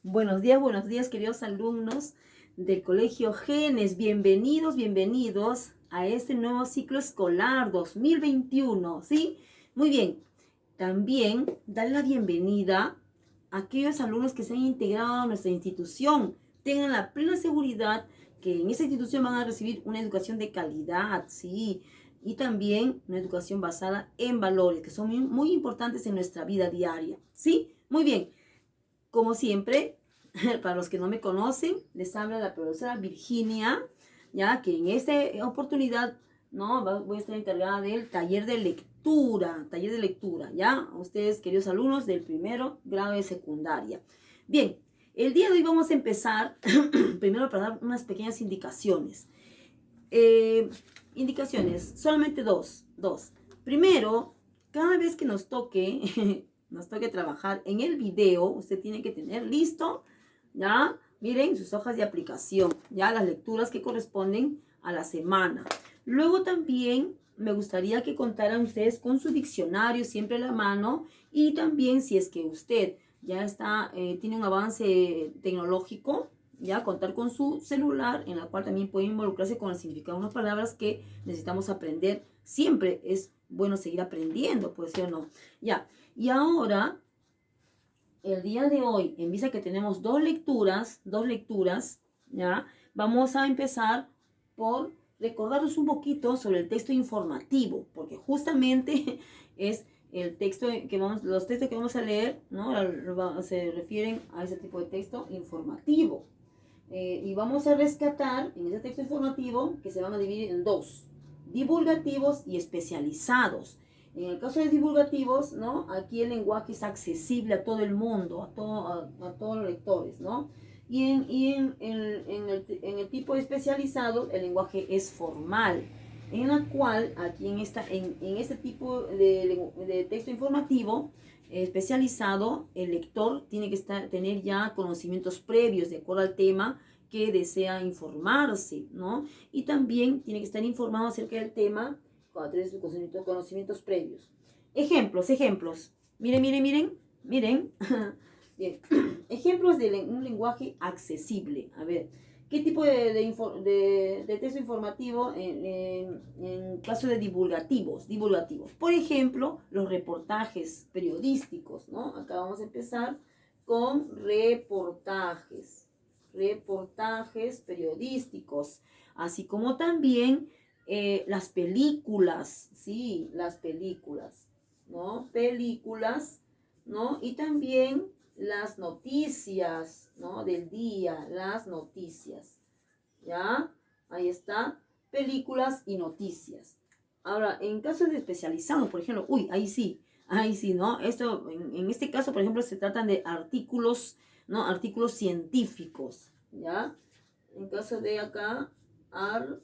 Buenos días, queridos alumnos del Colegio Genes. Bienvenidos, bienvenidos a este nuevo ciclo escolar 2021, ¿sí? Muy bien. También dar la bienvenida a aquellos alumnos que se han integrado a nuestra institución. Tengan la plena seguridad que en esta institución van a recibir una educación de calidad, ¿sí? Y también una educación basada en valores, que son muy importantes en nuestra vida diaria, ¿sí? Muy bien. Como siempre, para los que no me conocen, les habla la profesora Virginia, ya que en esta oportunidad, ¿no? Voy a estar encargada del taller de lectura, ¿ya? Ustedes, queridos alumnos del primero grado de secundaria. Bien, el día de hoy vamos a empezar, primero para dar unas pequeñas indicaciones. Indicaciones, solamente dos. Primero, cada vez que nos toque trabajar en el video, usted tiene que tener listo, ¿ya? Miren sus hojas de aplicación, ya las lecturas que corresponden a la semana. Luego también me gustaría que contaran ustedes con su diccionario siempre a la mano, y también si es que usted ya tiene un avance tecnológico, ya contar con su celular, en la cual también puede involucrarse con el significado de unas palabras que necesitamos aprender. Siempre es bueno seguir aprendiendo, pues, ¿sí o no? Ya. Y ahora, el día de hoy, en vista que tenemos dos lecturas, ¿ya? Vamos a empezar por recordarnos un poquito sobre el texto informativo, porque justamente es el texto los textos que vamos a leer, ¿no? Se refieren a ese tipo de texto informativo. Y vamos a rescatar en ese texto informativo, que se van a dividir en dos: divulgativos y especializados. En el caso de divulgativos, ¿no? Aquí el lenguaje es accesible a todo el mundo, a todos los lectores, ¿no? En el tipo especializado, el lenguaje es formal, en la cual aquí en este tipo de texto informativo especializado, el lector tiene que tener ya conocimientos previos de acuerdo al tema que desea informarse, ¿no? Y también tiene que estar informado acerca del tema cuando tiene sus conocimientos previos. Ejemplos. Miren. Bien. Ejemplos de un lenguaje accesible. A ver, ¿qué tipo de texto informativo en caso de divulgativos? Por ejemplo, los reportajes periodísticos, ¿no? Acá vamos a empezar con reportajes periodísticos, así como también las películas, sí, las películas, ¿no? ¿No? Y también las noticias, ¿no? Del día, las noticias, ¿ya? Ahí está, películas y noticias. Ahora, en casos de especializados, por ejemplo, ahí sí, ¿no? En este caso, por ejemplo, se tratan de artículos, ¿no? Artículos científicos, ¿ya? En caso de acá, artículos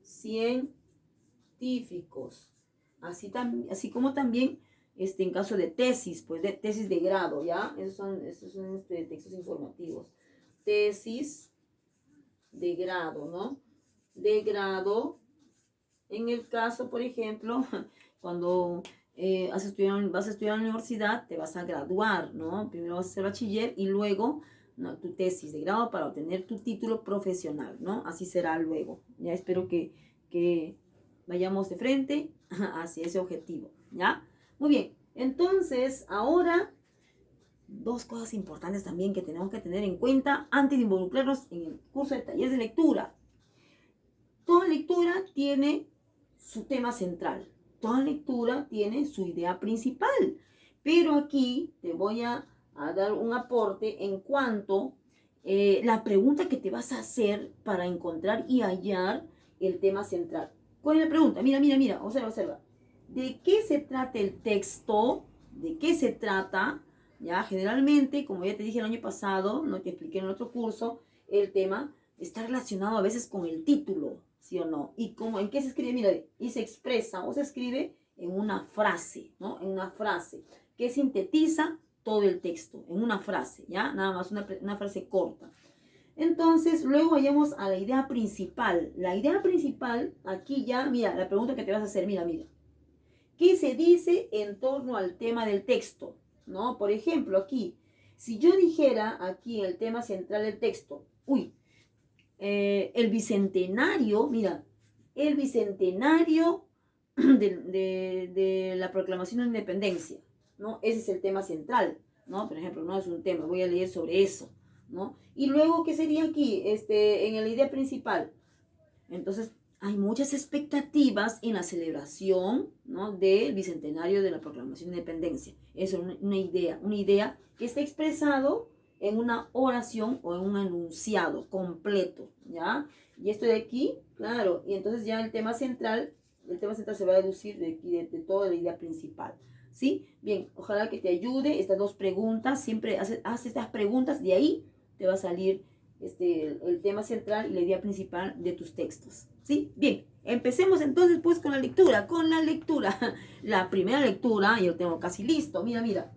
científicos. Así como también en caso de tesis, pues de tesis de grado, ¿ya? Esos son textos informativos. Tesis de grado, ¿no? De grado, en el caso, por ejemplo, cuando vas a estudiar en la universidad, te vas a graduar, ¿no? Primero vas a ser bachiller y luego, ¿no?, tu tesis de grado para obtener tu título profesional, ¿no? Así será luego. Ya espero que vayamos de frente hacia ese objetivo, ¿ya? Muy bien, entonces ahora dos cosas importantes también que tenemos que tener en cuenta antes de involucrarnos en el curso de taller de lectura. Toda lectura tiene su tema central, toda lectura tiene su idea principal, pero aquí te voy a dar un aporte en cuanto la pregunta que te vas a hacer para encontrar y hallar el tema central. ¿Cuál es la pregunta? Mira, observa. ¿De qué se trata el texto? ¿De qué se trata? Ya, generalmente, como ya te dije el año pasado, no te expliqué en otro curso, el tema está relacionado a veces con el título, ¿sí o no? Y como en qué se escribe, mira, y se expresa o se escribe en una frase, ¿no? En una frase que sintetiza todo el texto, en una frase, ¿ya? Nada más una frase corta. Entonces, luego vayamos a la idea principal. La idea principal, aquí ya, mira, la pregunta que te vas a hacer, mira. ¿Qué se dice en torno al tema del texto? ¿No? Por ejemplo, aquí, si yo dijera aquí el tema central del texto, el bicentenario, mira, el bicentenario de la proclamación de independencia, ¿no? Ese es el tema central, ¿no? Por ejemplo, no es un tema, voy a leer sobre eso, ¿no? Y luego, ¿qué sería aquí? En la idea principal. Entonces, hay muchas expectativas en la celebración, ¿no?, del bicentenario de la proclamación de independencia. Es una idea que está expresado en una oración o en un enunciado completo, ¿ya? Y esto de aquí, claro, y entonces ya el tema central se va a deducir de toda la idea principal, ¿sí? Bien, ojalá que te ayude estas dos preguntas, siempre haz estas preguntas, de ahí te va a salir el tema central y la idea principal de tus textos, ¿sí? Bien, empecemos entonces pues con la lectura, La primera lectura, yo lo tengo casi listo, mira,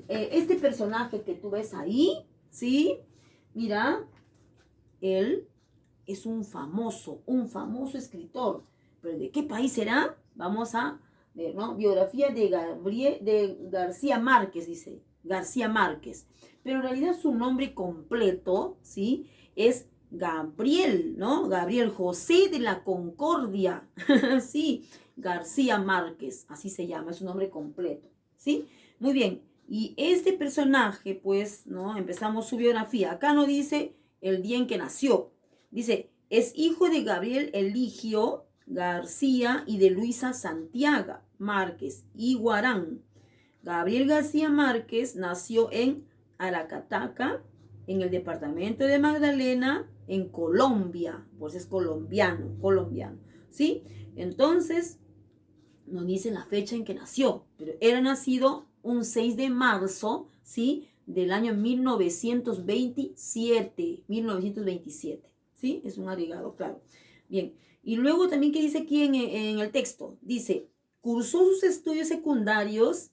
este personaje que tú ves ahí, ¿sí? Mira, él es un famoso escritor, pero ¿de qué país será? Vamos a ver, ¿no? Biografía de García Márquez, dice, García Márquez. Pero en realidad su nombre completo, ¿sí?, es Gabriel, ¿no? Gabriel José de la Concordia, sí, García Márquez, así se llama, es su nombre completo, ¿sí? Muy bien, y este personaje, pues, ¿no? Empezamos su biografía. Acá no dice el día en que nació, dice, es hijo de Gabriel Eligio García y de Luisa Santiago Márquez y Guarán. Gabriel García Márquez nació en Aracataca, en el departamento de Magdalena, en Colombia, pues es colombiano, ¿sí? Entonces, nos dice la fecha en que nació, pero era nacido un 6 de marzo, ¿sí?, del año 1927, ¿sí? Es un agregado, claro. Bien, y luego también, ¿qué dice aquí en el texto? Dice, cursó sus estudios secundarios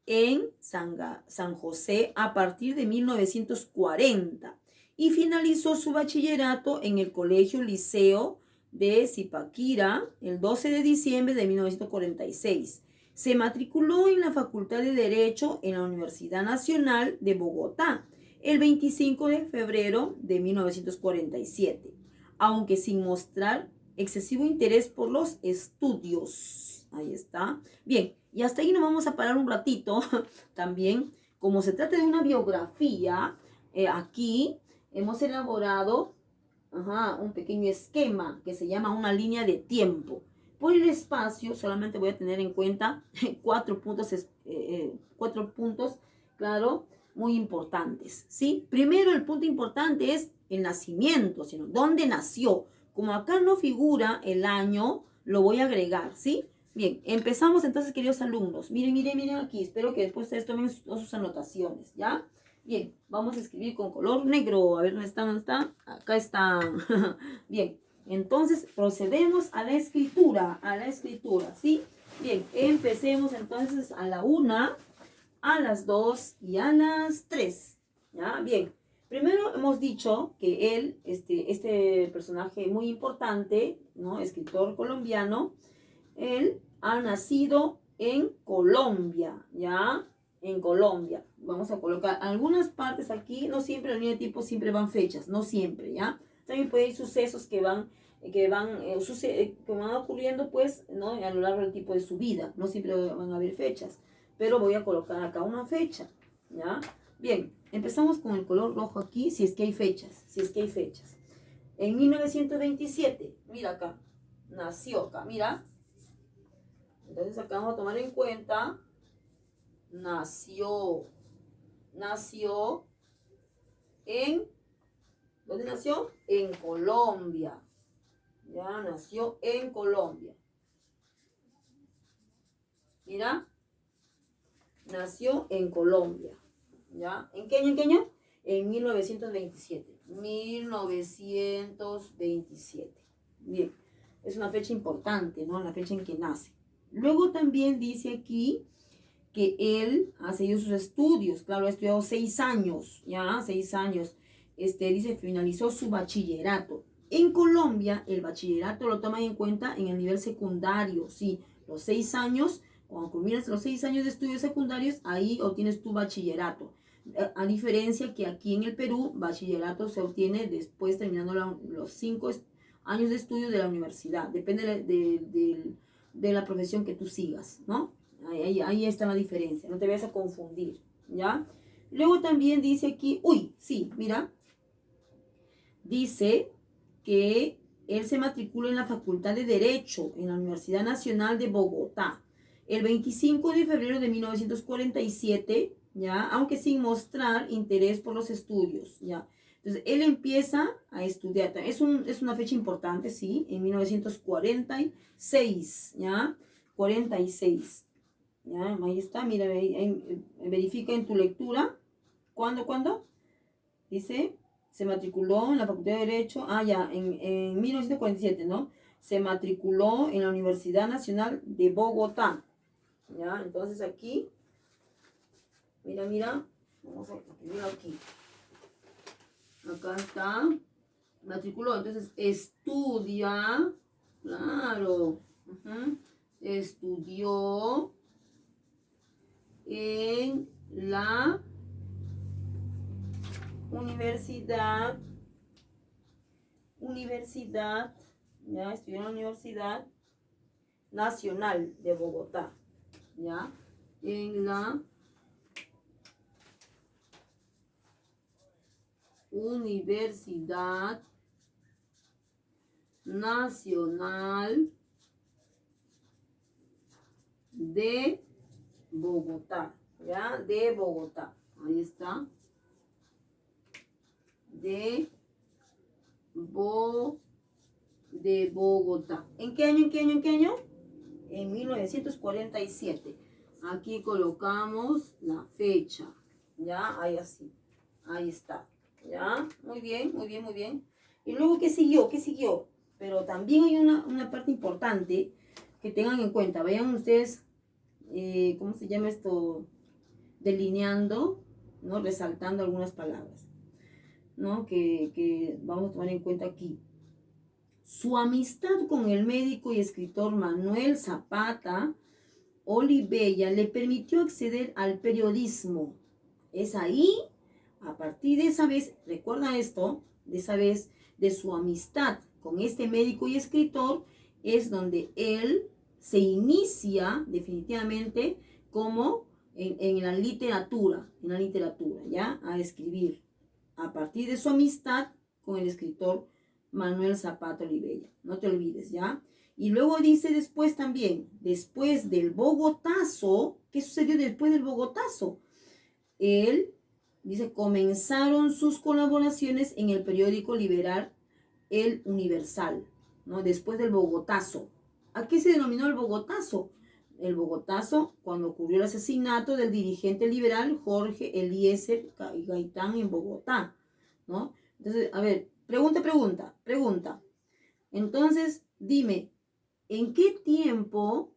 en San José a partir de 1940 y finalizó su bachillerato en el Colegio Liceo de Zipaquirá el 12 de diciembre de 1946. Se matriculó en la Facultad de Derecho en la Universidad Nacional de Bogotá el 25 de febrero de 1947, aunque sin mostrar excesivo interés por los estudios. Ahí está. Bien, y hasta ahí nos vamos a parar un ratito. También, como se trata de una biografía, aquí hemos elaborado un pequeño esquema que se llama una línea de tiempo. Por el espacio solamente voy a tener en cuenta 4 puntos, claro, muy importantes, ¿sí? Primero, el punto importante es el nacimiento, sino dónde nació. Como acá no figura el año, lo voy a agregar, ¿sí? Bien, empezamos entonces, queridos alumnos. Miren aquí. Espero que después ustedes tomen sus anotaciones, ¿ya? Bien, vamos a escribir con color negro. A ver, ¿dónde está? Acá está. Bien, entonces procedemos a la escritura, ¿sí? Bien, empecemos entonces a la 1, a las 2 y a las 3. ¿Ya? Bien, primero hemos dicho que él, este personaje muy importante, ¿no?, escritor colombiano, él ha nacido en Colombia, ¿ya? En Colombia. Vamos a colocar algunas partes aquí, no siempre en la línea de tiempo siempre van fechas, no siempre, ¿ya? También puede ir sucesos que van ocurriendo, pues, ¿no?, a lo largo del tipo de su vida. No siempre van a haber fechas, pero voy a colocar acá una fecha, ¿ya? Bien, empezamos con el color rojo aquí, si es que hay fechas, En 1927, mira acá, nació acá, mira. Entonces acá vamos a tomar en cuenta, nació ¿dónde nació? En Colombia. Ya, nació en Colombia. Mira, nació en Colombia. ¿Ya? ¿En qué año? En 1927. 1927. Bien, es una fecha importante, ¿no? La fecha en que nace. Luego también dice aquí que él ha seguido sus estudios. Claro, ha estudiado 6 años, ¿ya? 6 años. Dice, finalizó su bachillerato. En Colombia, el bachillerato lo toman en cuenta en el nivel secundario, sí. Los 6 años Cuando culminas los 6 años de estudios secundarios, ahí obtienes tu bachillerato. A diferencia que aquí en el Perú, bachillerato se obtiene después terminando los 5 años de estudio de la universidad. Depende de la profesión que tú sigas, ¿no? Ahí está la diferencia, no te vayas a confundir, ¿ya? Luego también dice aquí, sí, mira, dice que él se matriculó en la Facultad de Derecho en la Universidad Nacional de Bogotá el 25 de febrero de 1947, ¿ya? Aunque sin mostrar interés por los estudios, ¿ya? Entonces, él empieza a estudiar. Es una fecha importante, sí, en 1946, ¿ya? 46, ¿ya? Ahí está, mira, verifica en tu lectura. ¿Cuándo? Dice, se matriculó en la Facultad de Derecho, en 1947, ¿no? Se matriculó en la Universidad Nacional de Bogotá, ¿ya? Entonces aquí, mira, vamos a escribir aquí. Acá está, matriculó, entonces estudia, claro, estudió en la universidad, ya, estudió en la Universidad Nacional de Bogotá, ya, en la Universidad Nacional de Bogotá, ya, de Bogotá, ahí está, de Bogotá. ¿En qué año? En 1947. Aquí colocamos la fecha, ya, ahí así, ahí está, ya, muy bien. Y luego, ¿qué siguió? Pero también hay una parte importante que tengan en cuenta. Vean ustedes, ¿cómo se llama esto? Delineando, ¿no? Resaltando algunas palabras, ¿no? Que vamos a tomar en cuenta aquí. Su amistad con el médico y escritor Manuel Zapata Olivella le permitió acceder al periodismo. Es ahí, a partir de esa vez, recuerda esto, de esa vez, de su amistad con este médico y escritor, es donde él se inicia definitivamente como en la literatura, ¿ya? A escribir. A partir de su amistad con el escritor Manuel Zapata Olivella. No te olvides, ¿ya? Y luego dice después también, después del Bogotazo, ¿qué sucedió después del Bogotazo? Él, dice, comenzaron sus colaboraciones en el periódico liberal El Universal, ¿no? Después del Bogotazo. ¿A qué se denominó el Bogotazo? El Bogotazo cuando ocurrió el asesinato del dirigente liberal Jorge Eliezer Gaitán en Bogotá, ¿no? Entonces, a ver, pregunta. Entonces, dime, ¿en qué tiempo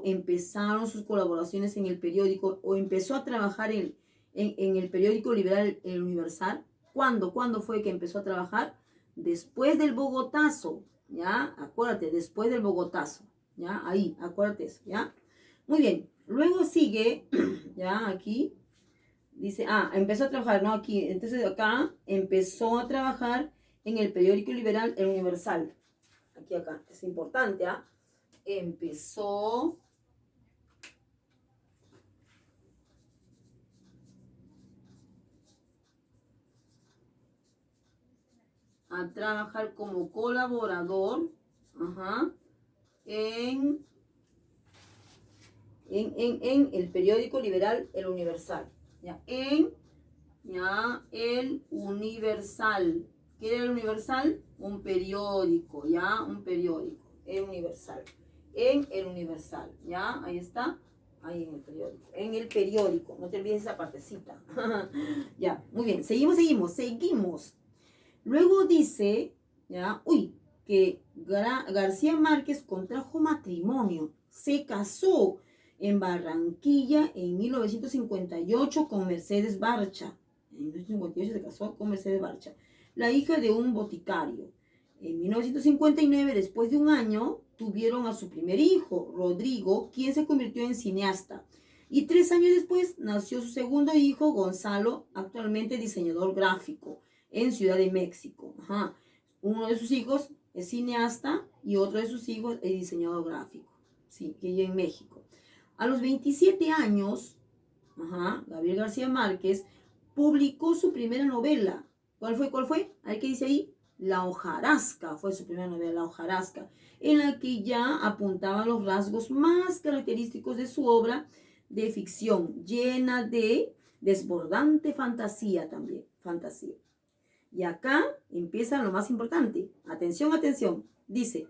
empezaron sus colaboraciones en el periódico o empezó a trabajar en el periódico liberal El Universal? ¿Cuándo fue que empezó a trabajar? Después del Bogotazo, ¿ya? Acuérdate, después del Bogotazo, ¿ya? Ahí, acuérdate eso, ¿ya? Muy bien, luego sigue, ¿ya? Aquí, dice, empezó a trabajar, ¿no? Aquí, entonces acá empezó a trabajar en el periódico liberal El Universal. Acá, es importante, empezó a trabajar como colaborador, en el periódico liberal El Universal, ¿ya? El Universal. ¿Qué era El Universal? Un periódico, ¿ya? Un periódico, El Universal. En El Universal, ¿ya? Ahí está. Ahí en el periódico. No te olvides esa partecita. Ya, muy bien. Seguimos. Luego dice, ¿ya? Que García Márquez contrajo matrimonio. Se casó en Barranquilla en 1958 con Mercedes Barcha. En 1958 se casó con Mercedes Barcha, la hija de un boticario. En 1959, después de un año, tuvieron a su primer hijo, Rodrigo, quien se convirtió en cineasta. Y 3 años después nació su segundo hijo, Gonzalo, actualmente diseñador gráfico en Ciudad de México. Ajá. Uno de sus hijos es cineasta y otro de sus hijos es diseñador gráfico, sí, que vive en México. A los 27 años, Gabriel García Márquez publicó su primera novela. ¿Cuál fue? A ver qué dice ahí. La hojarasca fue su primera novela, La hojarasca, en la que ya apuntaba los rasgos más característicos de su obra de ficción, llena de desbordante fantasía también, fantasía. Y acá empieza lo más importante. Atención, atención. Dice,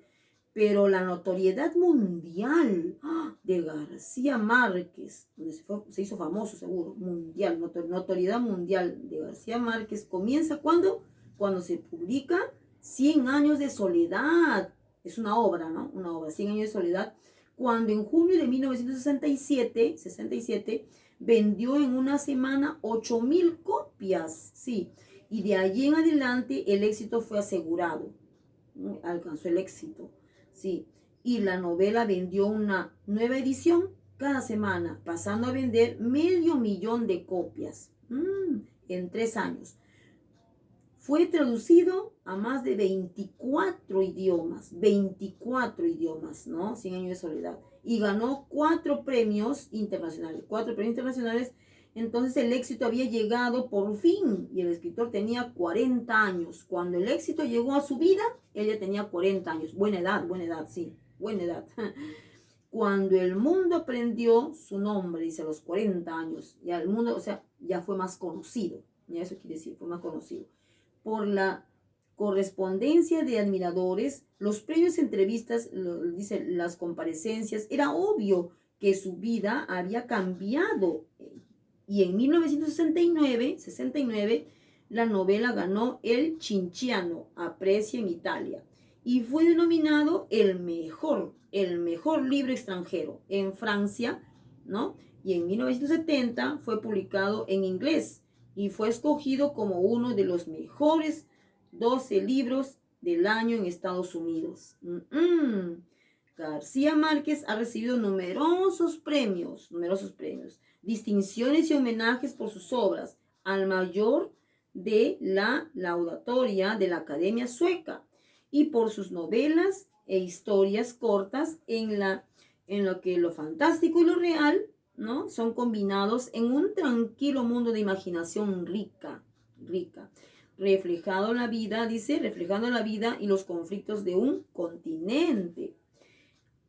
pero la notoriedad mundial de García Márquez, donde se hizo famoso seguro, mundial, notoriedad mundial de García Márquez, comienza ¿cuándo? Cuando se publica 100 años de soledad. Es una obra, ¿no? Una obra, 100 años de soledad. Cuando en junio de 1967 vendió en una semana 8,000 copias, sí. Y de allí en adelante el éxito fue asegurado. Alcanzó el éxito, sí. Y la novela vendió una nueva edición cada semana, pasando a vender 500,000 de copias en 3 años. Fue traducido a más de 24 idiomas, ¿no? 100 años de soledad. Y ganó 4 premios internacionales, Entonces el éxito había llegado por fin y el escritor tenía 40 años. Cuando el éxito llegó a su vida, él ya tenía 40 años. Buena edad, sí, buena edad. Cuando el mundo aprendió su nombre, dice, a los 40 años, ya el mundo, o sea, ya fue más conocido. Ya eso quiere decir, fue más conocido. Por la correspondencia de admiradores, los premios, entrevistas, dice, las comparecencias, era obvio que su vida había cambiado. Y en 1969, la novela ganó el Cinciano a Precio en Italia y fue denominado el mejor libro extranjero en Francia, ¿no? Y en 1970 fue publicado en inglés y fue escogido como uno de los mejores 12 libros del año en Estados Unidos. García Márquez ha recibido numerosos premios, distinciones y homenajes por sus obras, al mayor de la laudatoria de la Academia Sueca y por sus novelas e historias cortas en lo que lo fantástico y lo real, ¿no?, son combinados en un tranquilo mundo de imaginación rica, reflejando la vida y los conflictos de un continente.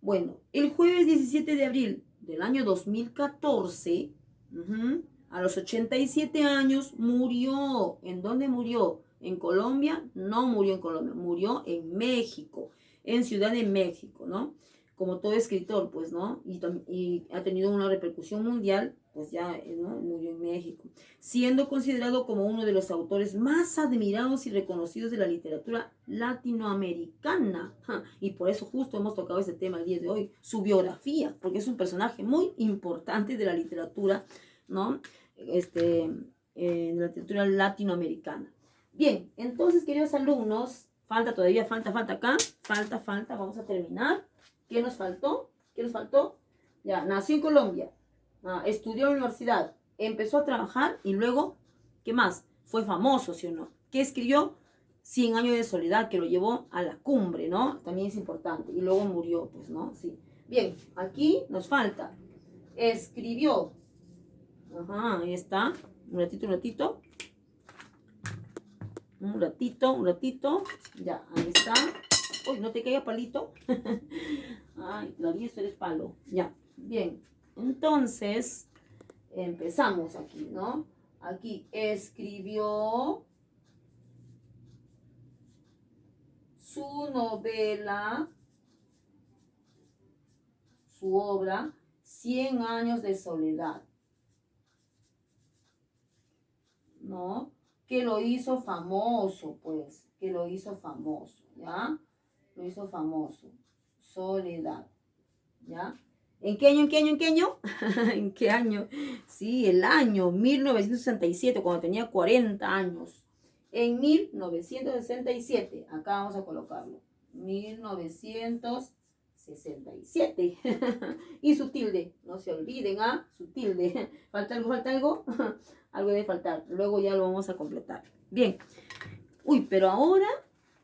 Bueno, el jueves 17 de abril del año 2014, a los 87 años, murió. ¿En dónde murió? ¿En Colombia? No murió en Colombia, murió en México, en Ciudad de México, ¿no? Como todo escritor, pues, ¿no? Y ha tenido una repercusión mundial, pues ya, ¿no?, murió en México, siendo considerado como uno de los autores más admirados y reconocidos de la literatura latinoamericana. Y por eso justo hemos tocado este tema el día de hoy, su biografía, porque es un personaje muy importante de la literatura, ¿no? De la literatura latinoamericana. Bien, entonces, queridos alumnos, falta acá, vamos a terminar. ¿Qué nos faltó? Ya, nació en Colombia, estudió en la universidad, empezó a trabajar y luego, ¿qué más? Fue famoso, ¿sí o no? ¿Qué escribió? 100 años de soledad, que lo llevó a la cumbre, ¿no? También es importante. Y luego murió, pues, ¿no? Sí. Bien, aquí nos falta. Escribió. Ahí está. Un ratito. Un ratito. Ya, ahí está. Uy, no te caiga palito. Ay, todavía esto eres palo. Ya, bien. Entonces, empezamos aquí, ¿no? Aquí escribió su novela, su obra, 100 años de soledad, ¿no? Que lo hizo famoso, pues, ¿ya? Lo hizo famoso. Soledad, ¿ya? ¿En qué año? ¿En qué año? Sí, el año 1967, cuando tenía 40 años. en 1967. Acá vamos a colocarlo. 1967. Y su tilde. No se olviden, su tilde. ¿Falta algo? ¿Falta algo? Algo debe faltar. Luego ya lo vamos a completar. Bien. Uy, pero ahora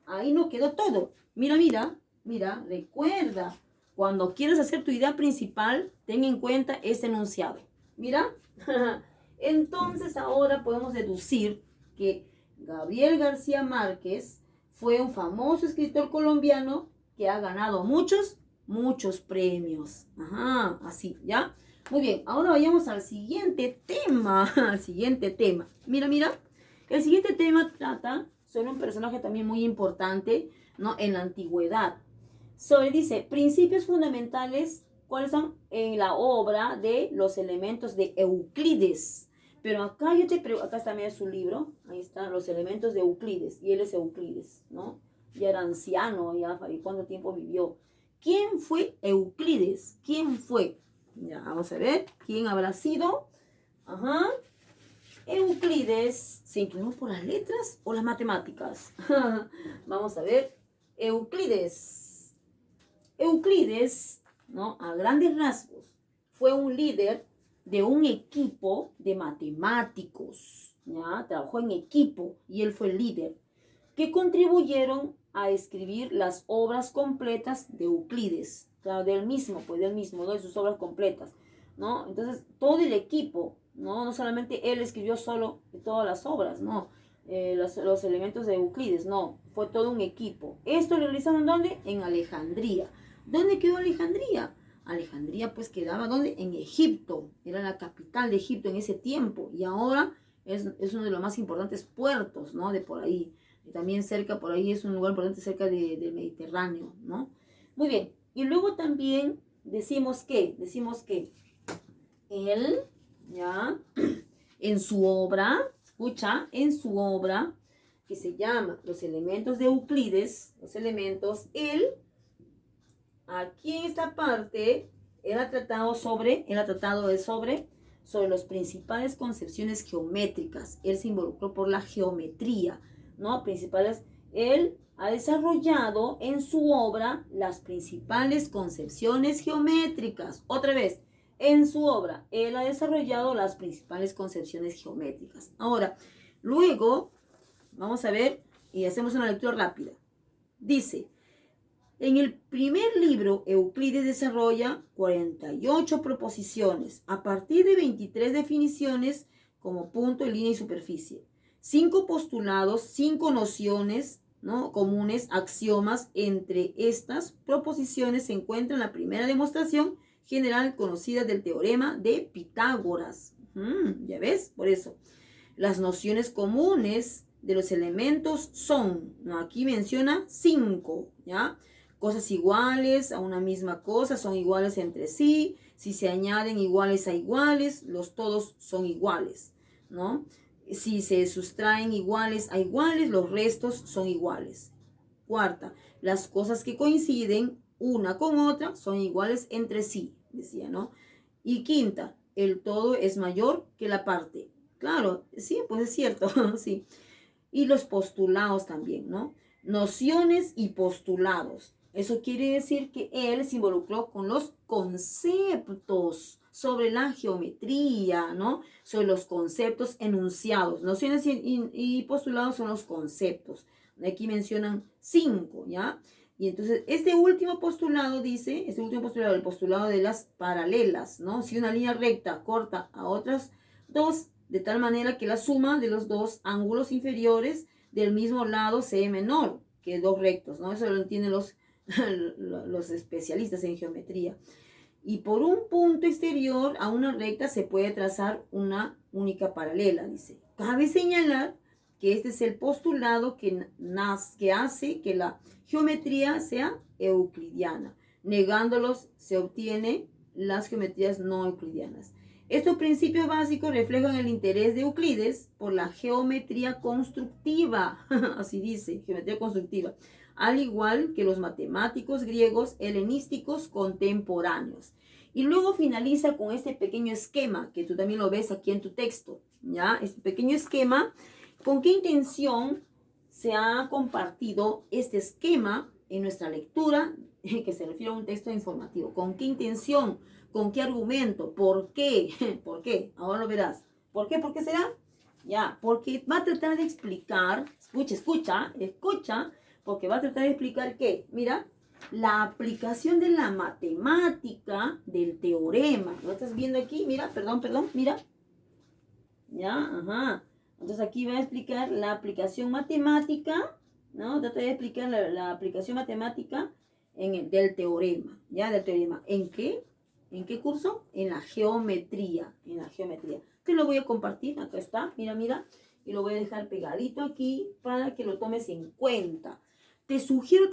ahí no quedó todo. Mira, mira, mira, recuerda. Cuando quieres hacer tu idea principal, ten en cuenta este enunciado. Mira. Entonces ahora podemos deducir que Gabriel García Márquez fue un famoso escritor colombiano que ha ganado muchos premios. Ajá, así, ¿ya? Muy bien, ahora vayamos al siguiente tema. Al siguiente tema. Mira, mira. El siguiente tema trata sobre un personaje también muy importante, ¿no? En la antigüedad. Dice, principios fundamentales, ¿cuáles son? En la obra de los elementos de Euclides. Pero acá acá está también su libro, ahí están los elementos de Euclides, y él es Euclides, ¿no? Ya era anciano, ya, ¿y cuánto tiempo vivió? ¿Quién fue Euclides? ¿Quién fue? Ya, vamos a ver, ¿quién habrá sido? Ajá. Euclides, ¿se inclinó por las letras o las matemáticas? Vamos a ver, Euclides, ¿no? A grandes rasgos, fue un líder de un equipo de matemáticos, ¿ya? Trabajó en equipo y él fue el líder, que contribuyeron a escribir las obras completas de Euclides, claro, del mismo, ¿no? De sus obras completas, ¿no? Entonces, todo el equipo, ¿no? No solamente él escribió solo todas las obras, ¿no? Los elementos de Euclides, no, fue todo un equipo. Esto lo realizaron, ¿dónde? En Alejandría. ¿Dónde quedó Alejandría? Alejandría pues quedaba, ¿dónde? En Egipto, era la capital de Egipto en ese tiempo, y ahora es uno de los más importantes puertos, ¿no? De por ahí, y también cerca, por ahí es un lugar importante cerca del Mediterráneo, ¿no? Muy bien, y luego también decimos que él, ¿ya? En su obra, escucha, en su obra, que se llama Los elementos de Euclides, él, aquí en esta parte, él ha tratado sobre las principales concepciones geométricas. Él se involucró por la geometría, ¿no? Él ha desarrollado en su obra las principales concepciones geométricas. Otra vez, en su obra, él ha desarrollado las principales concepciones geométricas. Ahora, luego, vamos a ver y hacemos una lectura rápida. Dice, en el primer libro, Euclides desarrolla 48 proposiciones a partir de 23 definiciones como punto, línea y superficie. 5 postulados, 5 nociones, ¿no? Comunes, axiomas. Entre estas proposiciones se encuentra la primera demostración general conocida del teorema de Pitágoras. ¿Ya ves? Por eso. Las nociones comunes de los elementos son, ¿no? Aquí menciona 5, ¿ya? Cosas iguales a una misma cosa son iguales entre sí. Si se añaden iguales a iguales, los todos son iguales, ¿no? Si se sustraen iguales a iguales, los restos son iguales. Cuarta, las cosas que coinciden una con otra son iguales entre sí, decía, ¿no? Y quinta, el todo es mayor que la parte. Claro, sí, pues es cierto, sí. Y los postulados también, ¿no? Nociones y postulados. Eso quiere decir que él se involucró con los conceptos sobre la geometría, ¿no? Sobre los conceptos enunciados. Nociones y postulados son los conceptos. Aquí mencionan 5, ¿ya? Y entonces, este último postulado dice, el postulado de las paralelas, ¿no? Si una línea recta corta a otras dos, de tal manera que la suma de los dos ángulos inferiores del mismo lado sea menor que dos rectos, ¿no? Eso lo entienden los especialistas en geometría. Y por un punto exterior a una recta se puede trazar una única paralela, dice. Cabe señalar que este es el postulado que hace que la geometría sea euclidiana. Negándolos se obtienen las geometrías no euclidianas. Estos principios básicos reflejan el interés de Euclides por la geometría constructiva, así dice, geometría constructiva, al igual que los matemáticos griegos helenísticos contemporáneos. Y luego finaliza con este pequeño esquema, que tú también lo ves aquí en tu texto, ¿ya? Este pequeño esquema ¿Con qué intención se ha compartido este esquema en nuestra lectura que se refiere a un texto informativo? ¿Con qué intención? ¿Con qué argumento? ¿Por qué? ¿Por qué? Ahora lo verás. ¿Por qué? ¿Por qué será? Ya, porque va a tratar de explicar, escucha, porque va a tratar de explicar que, mira, la aplicación de la matemática del teorema. ¿Lo estás viendo aquí? Mira, perdón, mira. Ya, ajá. Entonces aquí va a explicar la aplicación matemática, ¿no? Trata de explicar la aplicación matemática del teorema, ¿ya? Del teorema. ¿En qué? ¿En qué curso? En la geometría, Te lo voy a compartir, acá está, mira, y lo voy a dejar pegadito aquí para que lo tomes en cuenta. Te sugiero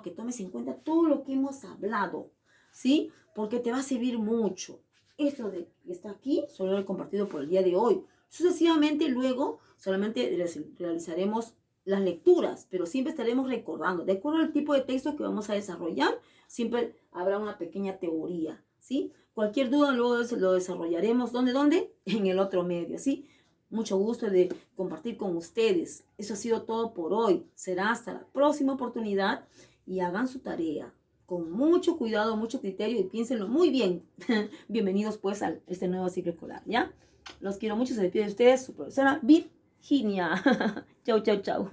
que tomes en cuenta todo lo que hemos hablado, ¿sí? Porque te va a servir mucho. Esto de que está aquí solo lo he compartido por el día de hoy. Sucesivamente luego solamente realizaremos las lecturas, pero siempre estaremos recordando. De acuerdo al tipo de texto que vamos a desarrollar, siempre habrá una pequeña teoría, ¿sí? Cualquier duda luego lo desarrollaremos. ¿Dónde? En el otro medio, ¿sí? Mucho gusto de compartir con ustedes. Eso ha sido todo por hoy. Será hasta la próxima oportunidad y hagan su tarea con mucho cuidado, mucho criterio y piénsenlo muy bien. Bienvenidos pues a este nuevo ciclo escolar, ¿ya? Los quiero mucho, se despide de ustedes su profesora Virginia. Chau.